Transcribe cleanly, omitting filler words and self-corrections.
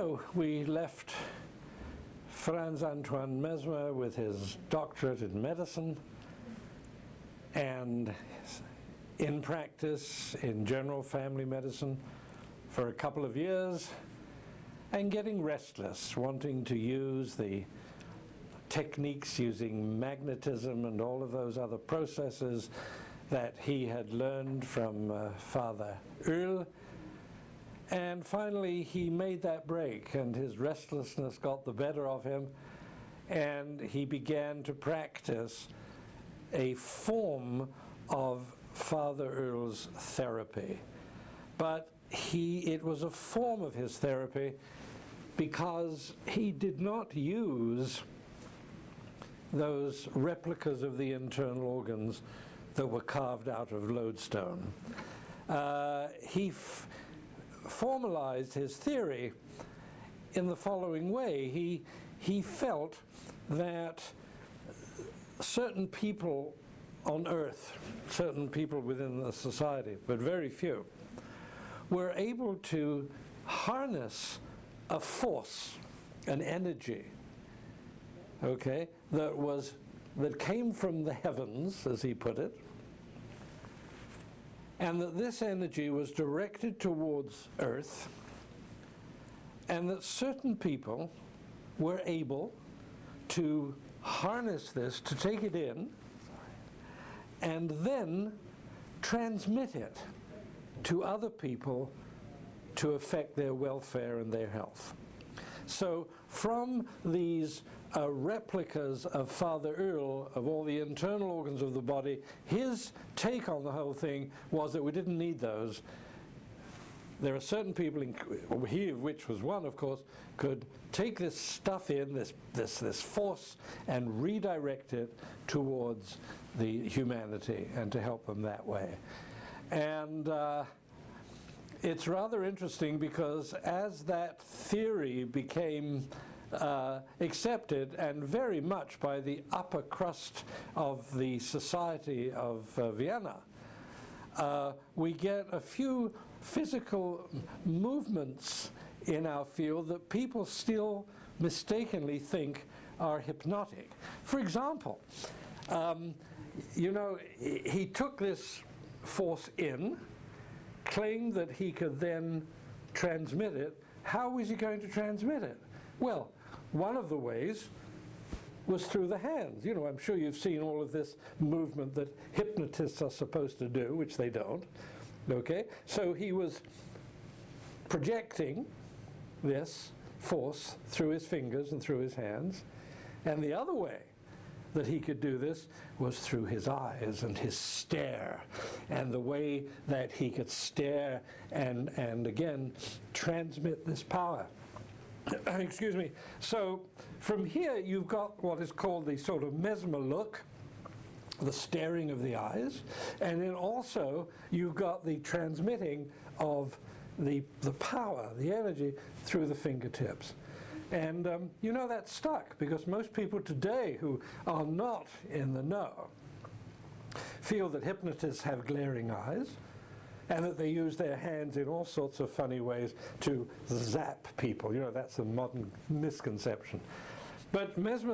So we left Franz Anton Mesmer with his doctorate in medicine and in practice in general family medicine for a couple of years and getting restless, wanting to use the techniques using magnetism and all of those other processes that he had learned from Father Earl. And finally he made that break and his restlessness got the better of him and he began to practice a form of Father Earl's therapy. But it was a form of his therapy because he did not use those replicas of the internal organs that were carved out of lodestone. He formalized his theory in the following way. He felt that certain people on earth, certain people within the society, but very few, were able to harness a force, an energy, okay, that came from the heavens, as he put it, and that this energy was directed towards Earth, and that certain people were able to harness this, to take it in, and then transmit it to other people to affect their welfare and their health. So from these replicas of Father Earl, of all the internal organs of the body, his take on the whole thing was that we didn't need those. There are certain people, he of which was one, of course, could take this stuff in, this force, and redirect it towards the humanity and to help them that way. And it's rather interesting because as that theory became accepted, and very much by the upper crust of the society of Vienna, we get a few physical movements in our field that people still mistakenly think are hypnotic. For example, you know, he took this force in, claimed that he could then transmit it. How was he going to transmit it? Well, one of the ways was through the hands. You know, I'm sure you've seen all of this movement that hypnotists are supposed to do, which they don't. Okay? So he was projecting this force through his fingers and through his hands. And the other way that he could do this was through his eyes and his stare, and the way that he could stare and again transmit this power. Excuse me. So from here you've got what is called the sort of Mesmer look, the staring of the eyes, and then also you've got the transmitting of the power, the energy, through the fingertips. And you know, that stuck because most people today who are not in the know feel that hypnotists have glaring eyes and that they use their hands in all sorts of funny ways to zap people. You know, that's a modern misconception. But Mesmer